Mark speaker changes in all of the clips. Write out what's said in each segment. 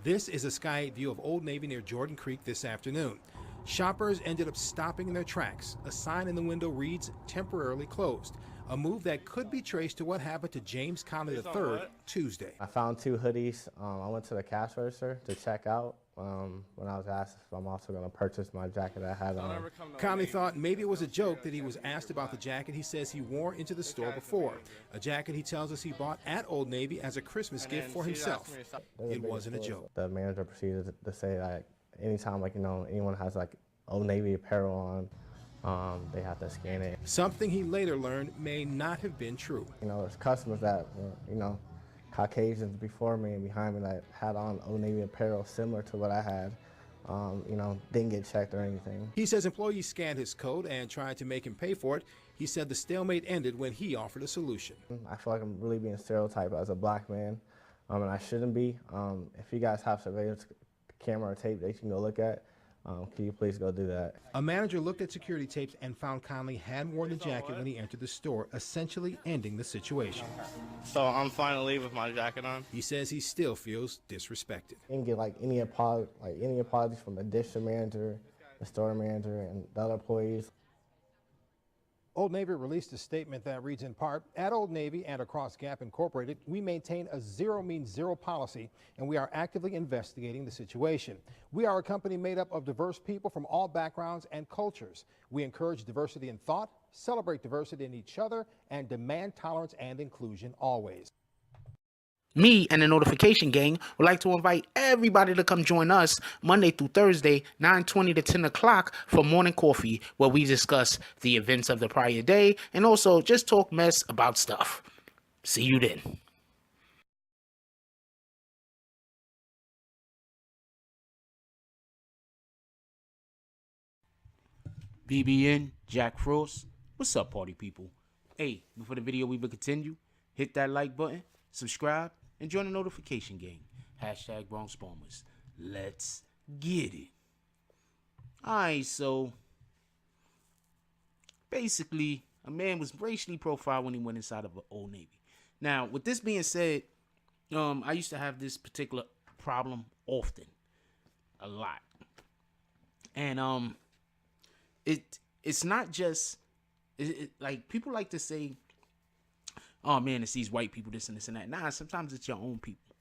Speaker 1: This is a sky view of Old Navy near Jordan Creek this afternoon. Shoppers ended up stopping in their tracks. A sign in the window reads, "Temporarily closed," a move that could be traced to what happened to James Conley III Tuesday.
Speaker 2: I found 2 hoodies. I went to the cash register to check out when I was asked if I'm also going to purchase my jacket I had on.
Speaker 1: Conley thought maybe it was a joke that he was asked about the jacket he says he wore into the store before. A jacket he tells us he bought at Old Navy as a Christmas gift for himself. It wasn't a joke.
Speaker 2: The manager proceeded to say that anytime, anyone has Old Navy apparel on, they have to scan it.
Speaker 1: Something he later learned may not have been true.
Speaker 2: There's customers that were, Caucasians before me and behind me that had on Old Navy apparel similar to what I had, didn't get checked or anything.
Speaker 1: He says employees scanned his coat and tried to make him pay for it. He said the stalemate ended when he offered a solution.
Speaker 2: I feel like I'm really being stereotyped as a black man, and I shouldn't be. If you guys have surveillance camera or tape that you can go look at, can you please go do that?
Speaker 1: A manager looked at security tapes and found Conley had worn the jacket when he entered the store, essentially ending the situation.
Speaker 3: So I'm finally with my jacket on.
Speaker 1: He says he still feels disrespected.
Speaker 2: You didn't get any apologies from the district manager, the store manager, and the other employees.
Speaker 1: Old Navy released a statement that reads in part, "At Old Navy and across Gap Incorporated, we maintain a zero means zero policy, and we are actively investigating the situation. We are a company made up of diverse people from all backgrounds and cultures. We encourage diversity in thought, celebrate diversity in each other, and demand tolerance and inclusion always."
Speaker 4: Me and the Notification Gang would like to invite everybody to come join us Monday through Thursday, 9:20 to 10 o'clock for morning coffee, where we discuss the events of the prior day and also just talk mess about stuff. See you then. BBN, Jack Frost. What's up, party people? Hey, before the video we will continue, hit that like button, subscribe, and join the Notification Gang. Hashtag Bronx Bombers. Let's get it. Alright, so basically, a man was racially profiled when he went inside of an Old Navy. Now, with this being said, I used to have this particular problem often. A lot. And it's not just like people like to say, "Oh man, it's these white people, this and this and that." Nah, sometimes it's your own people.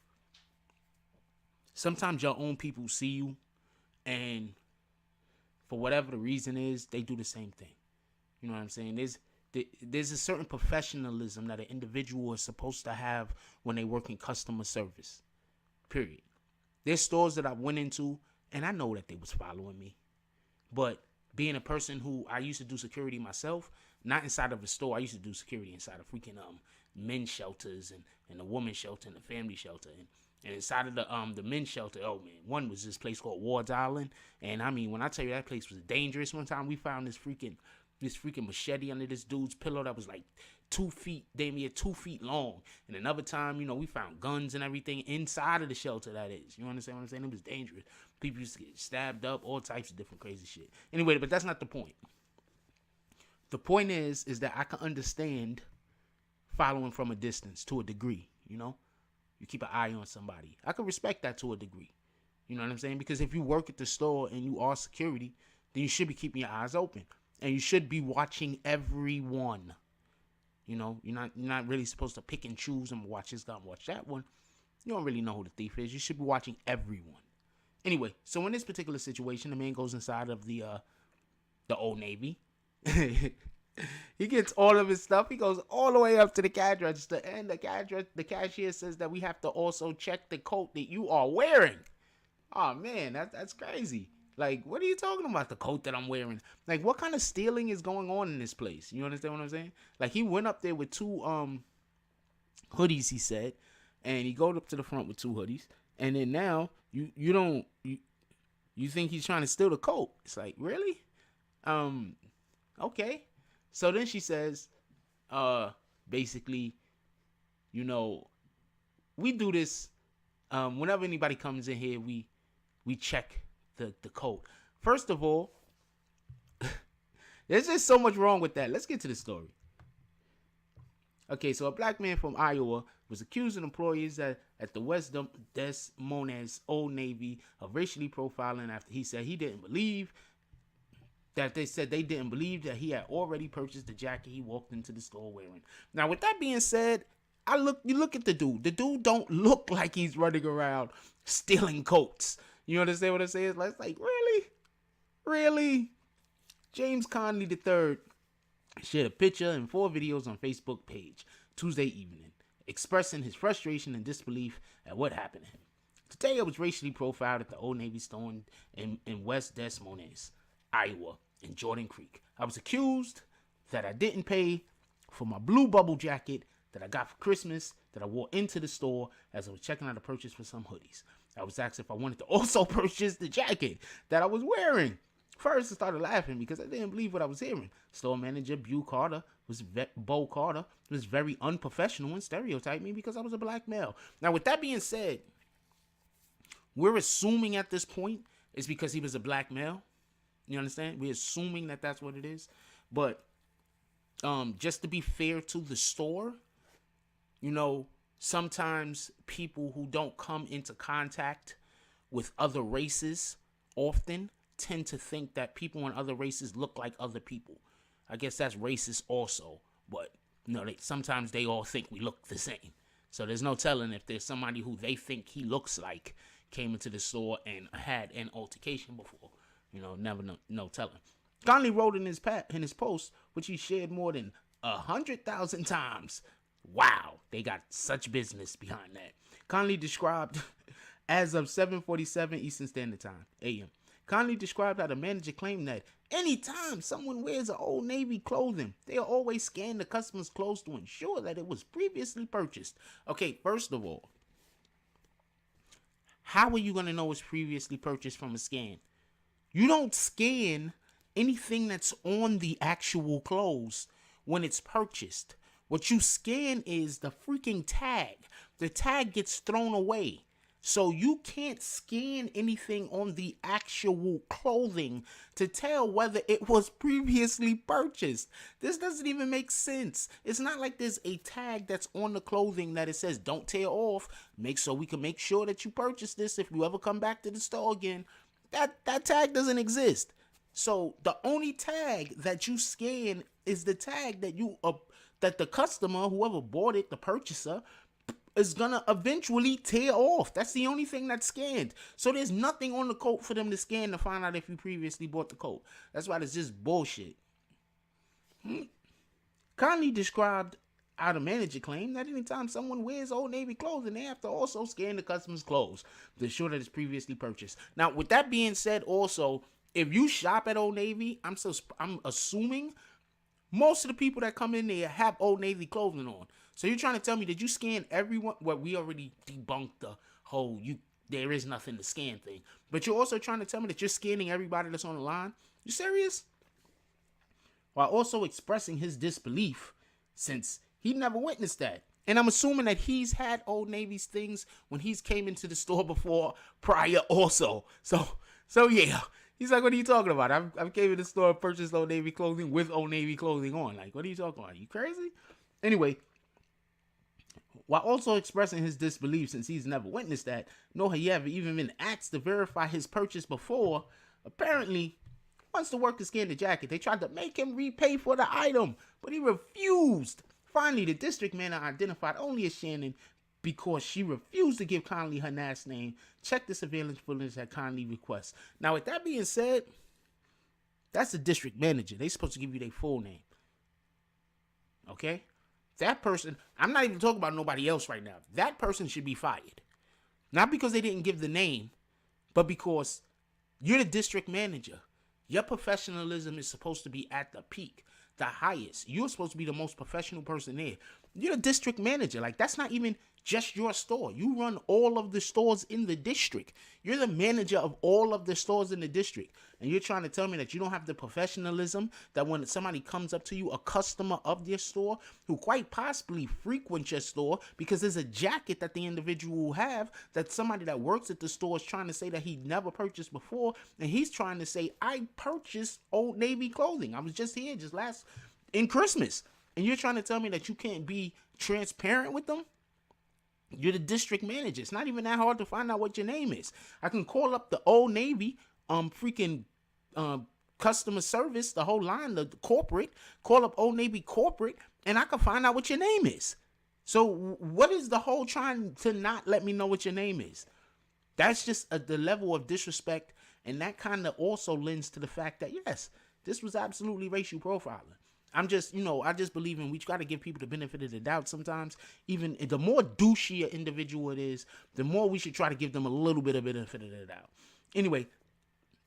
Speaker 4: Sometimes your own people see you, and for whatever the reason is, they do the same thing. You know what I'm saying? There's a certain professionalism that an individual is supposed to have when they work in customer service. Period. There's stores that I went into, and I know that they was following me. But being a person who I used to do security myself, not inside of a store. I used to do security inside of freaking men's shelters and the women's shelter and the family shelter. And inside of the men's shelter, oh man, one was this place called Ward's Island. And I mean, when I tell you that place was dangerous, one time we found this freaking machete under this dude's pillow that was like 2 feet, damn near 2 feet long. And another time, we found guns and everything inside of the shelter, that is. You understand what I'm saying? It was dangerous. People used to get stabbed up, all types of different crazy shit. Anyway, but that's not the point. The point is that I can understand following from a distance to a degree, You keep an eye on somebody. I can respect that to a degree. You know what I'm saying? Because if you work at the store and you are security, then you should be keeping your eyes open. And you should be watching everyone. You're not really supposed to pick and choose and watch this guy and watch that one. You don't really know who the thief is. You should be watching everyone. Anyway, so in this particular situation, the man goes inside of the Old Navy. He gets all of his stuff. He goes all the way up to the cash register, and the cashier says that we have to also check the coat that you are wearing. Oh man, that's crazy. Like, what are you talking about? The coat that I'm wearing? Like, what kind of stealing is going on in this place? You understand what I'm saying? Like, he went up there with 2 hoodies, he said, and he goes up to the front with 2 hoodies, and then now you think he's trying to steal the coat? It's like, really? Okay. So then she says, basically, we do this whenever anybody comes in here, we check the coat. First of all, there's just so much wrong with that. Let's get to the story. Okay, so a black man from Iowa was accusing employees at the West Des Moines Old Navy of racially profiling after he said he didn't believe that they said they didn't believe that he had already purchased the jacket he walked into the store wearing. Now, with that being said, you look at the dude. The dude don't look like he's running around stealing coats. You understand what I'm saying? It's like, really? Really? James Conley III shared a picture and 4 videos on Facebook page Tuesday evening, expressing his frustration and disbelief at what happened to him. Today, I was racially profiled at the Old Navy store in West Des Moines, Iowa, in Jordan Creek. I was accused that I didn't pay for my blue bubble jacket that I got for Christmas that I wore into the store as I was checking out a purchase for some hoodies. I was asked if I wanted to also purchase the jacket that I was wearing. First, I started laughing because I didn't believe what I was hearing. Store manager Beau Carter was very unprofessional and stereotyped me because I was a black male. Now, with that being said, we're assuming at this point it's because he was a black male. You understand? We're assuming that that's what it is. But just to be fair to the store, you know, sometimes people who don't come into contact with other races often tend to think that people in other races look like other people. I guess that's racist also. But, you know, sometimes they all think we look the same. So there's no telling if there's somebody who they think he looks like came into the store and had an altercation before. You know, never no telling. Conley wrote in his post, which he shared more than 100,000 times. Wow, they got such business behind that. Conley described, as of 7:47 Eastern Standard Time, a.m., Conley described how the manager claimed that anytime someone wears an Old Navy clothing, they'll always scan the customer's clothes to ensure that it was previously purchased. Okay, first of all, how are you going to know it's previously purchased from a scan? You don't scan anything that's on the actual clothes when it's purchased. What you scan is the freaking tag. The tag gets thrown away. So you can't scan anything on the actual clothing to tell whether it was previously purchased. This doesn't even make sense. It's not like there's a tag that's on the clothing that it says don't tear off. We can make sure that you purchase this if you ever come back to the store again. That tag doesn't exist. So the only tag that you scan is the tag that the customer, whoever bought it, the purchaser, is gonna eventually tear off. That's the only thing that's scanned. So there's nothing on the coat for them to scan to find out if you previously bought the coat. That's why it's just bullshit. Conley described how the manager claimed that anytime someone wears Old Navy clothing, they have to also scan the customer's clothes to ensure that it's previously purchased. Now, with that being said, also, if you shop at Old Navy, I'm assuming most of the people that come in there have Old Navy clothing on. So you're trying to tell me that you scan everyone? Well, we already debunked the whole there is nothing to scan thing. But you're also trying to tell me that you're scanning everybody that's on the line? You serious? While also expressing his disbelief since he never witnessed that. And I'm assuming that he's had Old Navy's things when he's came into the store before prior also. So yeah. He's like, what are you talking about? I've came in the store and purchased Old Navy clothing with Old Navy clothing on. Like, what are you talking about? Are you crazy? Anyway, while also expressing his disbelief since he's never witnessed that, nor he ever even been asked to verify his purchase before, apparently, once the worker scanned the jacket, they tried to make him repay for the item, but he refused. Finally, the district manager identified only as Shannon because she refused to give Conley her last name. Check the surveillance footage at Conley request. Now, with that being said, that's the district manager. They're supposed to give you their full name. Okay? That person, I'm not even talking about nobody else right now. That person should be fired. Not because they didn't give the name, but because you're the district manager. Your professionalism is supposed to be at the peak, the highest. You're supposed to be the most professional person there. You're the district manager. Like, that's not even just your store. You run all of the stores in the district. You're the manager of all of the stores in the district. And you're trying to tell me that you don't have the professionalism that when somebody comes up to you, a customer of your store, who quite possibly frequents your store because there's a jacket that the individual will have that somebody that works at the store is trying to say that he never purchased before. And he's trying to say, I purchased Old Navy clothing. I was just here in Christmas. And you're trying to tell me that you can't be transparent with them? You're the district manager. It's not even that hard to find out what your name is. I can call up the Old Navy, customer service, the whole line, the corporate, call up Old Navy corporate, and I can find out what your name is. So what is the whole trying to not let me know what your name is? That's just the level of disrespect, and that kind of also lends to the fact that, yes, this was absolutely racial profiling. I'm just, I just believe we got to give people the benefit of the doubt sometimes. Even the more douchey an individual it is, the more we should try to give them a little bit of benefit of the doubt. Anyway,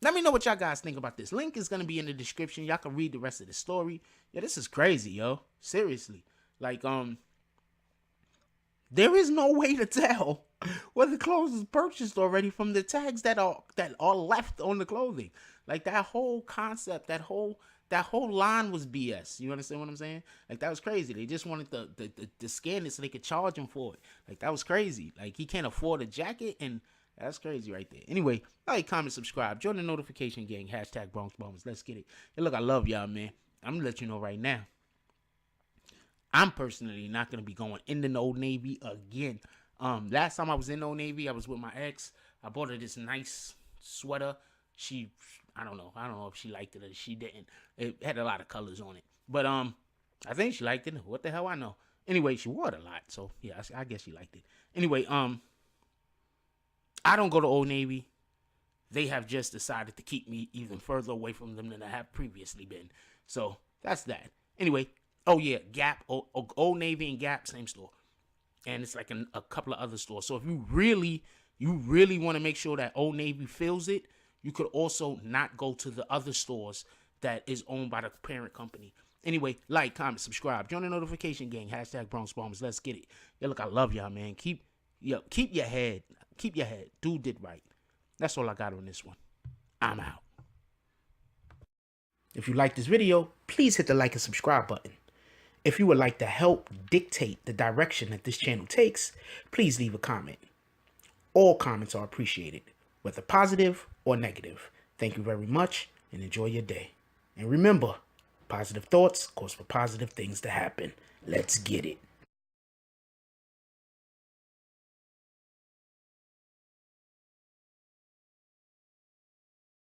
Speaker 4: let me know what y'all guys think about this. Link is going to be in the description. Y'all can read the rest of the story. Yeah, this is crazy, yo. Seriously. Like, there is no way to tell whether clothes is purchased already from the tags that are left on the clothing. Like, that whole concept, that whole line was BS. You understand what I'm saying? Like, that was crazy. They just wanted to scan it so they could charge him for it. Like, that was crazy. Like, he can't afford a jacket, and that's crazy right there. Anyway, like, comment, subscribe, join the notification gang, # Bronx Bombers. Let's get it. Hey, look, I love y'all, man. I'm gonna let you know right now, I'm personally not gonna be going in the Old Navy again. Last time I was in Old Navy, I was with my ex. I bought her this nice sweater. I don't know if she liked it or she didn't. It had a lot of colors on it, but I think she liked it. What the hell I know. Anyway, she wore it a lot, so yeah, I guess she liked it. Anyway, I don't go to Old Navy. They have just decided to keep me even further away from them than I have previously been. So that's that. Anyway, oh yeah, Gap, Old Navy and Gap, same store, and it's like a couple of other stores. So if you really want to make sure that Old Navy fills it, you could also not go to the other stores that is owned by the parent company. Anyway, like, comment, subscribe, join the notification gang, # Bronx Bombers. Let's get it. Yeah, look, I love y'all, man. Keep your head. Dude did right. That's all I got on this one. I'm out. If you like this video, please hit the like and subscribe button. If you would like to help dictate the direction that this channel takes, please leave a comment. All comments are appreciated, whether positive or negative. Thank you very much, and enjoy your day. And remember, positive thoughts cause for positive things to happen. Let's get it.